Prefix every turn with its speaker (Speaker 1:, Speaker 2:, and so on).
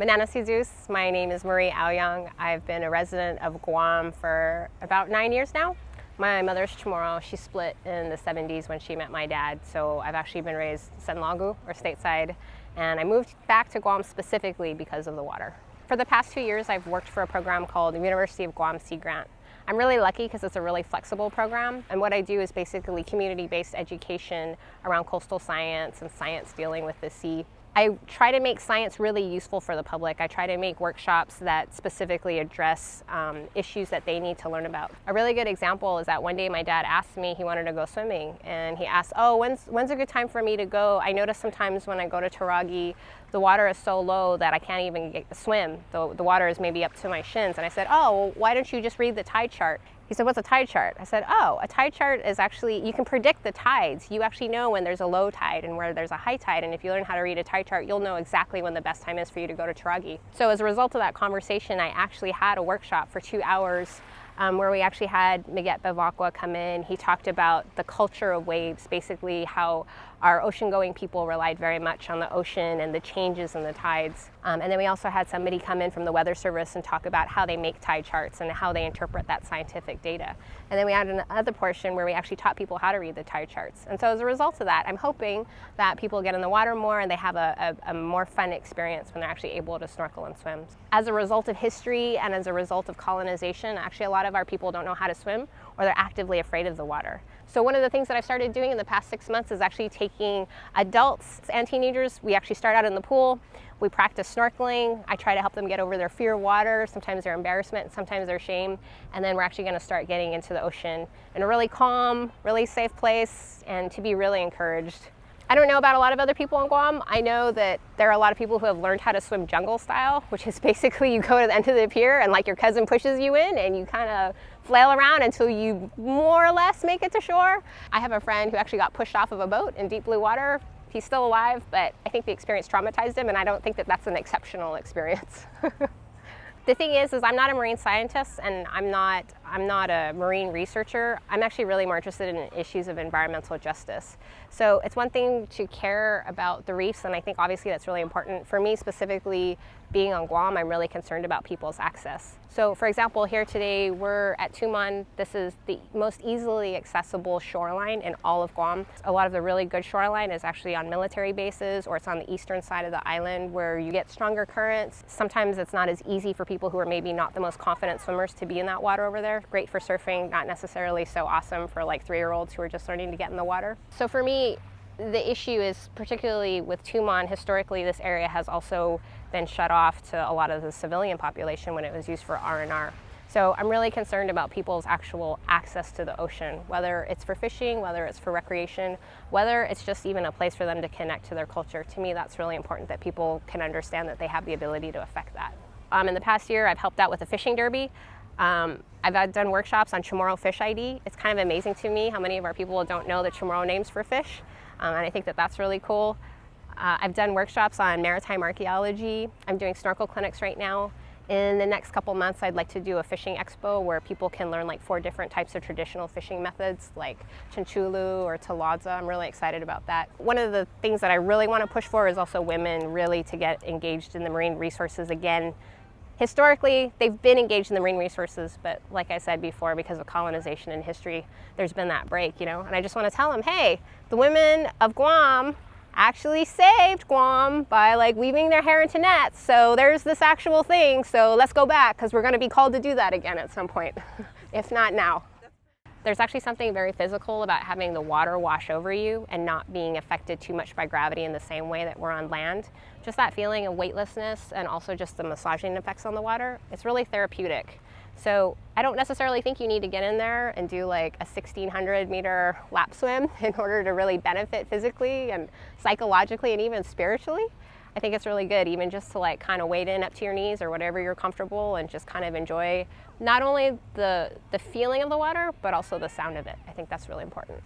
Speaker 1: Manana Zeus. My name is Marie Aoyang. I've been a resident of Guam for about 9 years now. My mother's Chamorro. She split in the 70s when she met my dad, so I've actually been raised Senlagu, or stateside, and I moved back to Guam specifically because of the water. For the past 2 years, I've worked for a program called the University of Guam Sea Grant. I'm really lucky because it's a really flexible program, and what I do is basically community-based education around coastal science and science dealing with the sea. I try to make science really useful for the public. I try to make workshops that specifically address issues that they need to learn about. A really good example is that one day my dad asked me, he wanted to go swimming, and he asked, oh, when's a good time for me to go? I notice sometimes when I go to Taragi, the water is so low that I can't even swim. The water is maybe up to my shins. And I said, oh, well, why don't you just read the tide chart? He said, what's a tide chart? I said, oh, a tide chart is actually, you can predict the tides. You actually know when there's a low tide and where there's a high tide. And if you learn how to read a tide chart, you'll know exactly when the best time is for you to go to Taragi. So as a result of that conversation, I actually had a workshop for 2 hours where we actually had Miget Bevacqua come in. He talked about the culture of waves, basically how our ocean-going people relied very much on the ocean and the changes in the tides. And then we also had somebody come in from the Weather Service and talk about how they make tide charts and how they interpret that scientific data. And then we had another portion where we actually taught people how to read the tide charts. And so as a result of that, I'm hoping that people get in the water more and they have a more fun experience when they're actually able to snorkel and swim. As a result of history and as a result of colonization, actually a lot of our people don't know how to swim or they're actively afraid of the water. So one of the things that I've started doing in the past 6 months is actually taking adults and teenagers. We actually start out in the pool. We practice snorkeling. I try to help them get over their fear of water, sometimes their embarrassment, sometimes their shame. And then we're actually going to start getting into the ocean in a really calm, really safe place and to be really encouraged. I don't know about a lot of other people in Guam. I know that there are a lot of people who have learned how to swim jungle style, which is basically you go to the end of the pier and like your cousin pushes you in and you kind of flail around until you more or less make it to shore. I have a friend who actually got pushed off of a boat in deep blue water. He's still alive, but I think the experience traumatized him and I don't think that that's an exceptional experience. The thing is I'm not a marine scientist and I'm not a marine researcher. I'm actually really more interested in issues of environmental justice. So it's one thing to care about the reefs, and I think obviously that's really important. For me specifically, being on Guam, I'm really concerned about people's access. So for example, here today, we're at Tumon. This is the most easily accessible shoreline in all of Guam. A lot of the really good shoreline is actually on military bases or it's on the eastern side of the island where you get stronger currents. Sometimes it's not as easy for people who are maybe not the most confident swimmers to be in that water over there. Great for surfing, not necessarily so awesome for like 3-year-olds who are just learning to get in the water. So for me, the issue is particularly with Tumon, historically this area has also been shut off to a lot of the civilian population when it was used for R&R. So I'm really concerned about people's actual access to the ocean, whether it's for fishing, whether it's for recreation, whether it's just even a place for them to connect to their culture. To me, that's really important that people can understand that they have the ability to affect that. In the past year, I've helped out with a fishing derby. I've done workshops on Chamorro Fish ID. It's kind of amazing to me how many of our people don't know the Chamorro names for fish, and I think that that's really cool. I've done workshops on maritime archaeology. I'm doing snorkel clinics right now. In the next couple months, I'd like to do a fishing expo where people can learn like 4 different types of traditional fishing methods like Chinchulu or Taladza. I'm really excited about that. One of the things that I really want to push for is also women really to get engaged in the marine resources again. Historically, they've been engaged in the marine resources, but like I said before, because of colonization and history, there's been that break, you know? And I just want to tell them, hey, the women of Guam actually saved Guam by like weaving their hair into nets. So there's this actual thing. So let's go back because we're going to be called to do that again at some point, if not now. There's actually something very physical about having the water wash over you and not being affected too much by gravity in the same way that we're on land. Just that feeling of weightlessness and also just the massaging effects on the water, it's really therapeutic. So I don't necessarily think you need to get in there and do like a 1,600 meter lap swim in order to really benefit physically and psychologically and even spiritually. I think it's really good even just to like kind of wade in up to your knees or whatever you're comfortable and just kind of enjoy not only the feeling of the water, but also the sound of it. I think that's really important.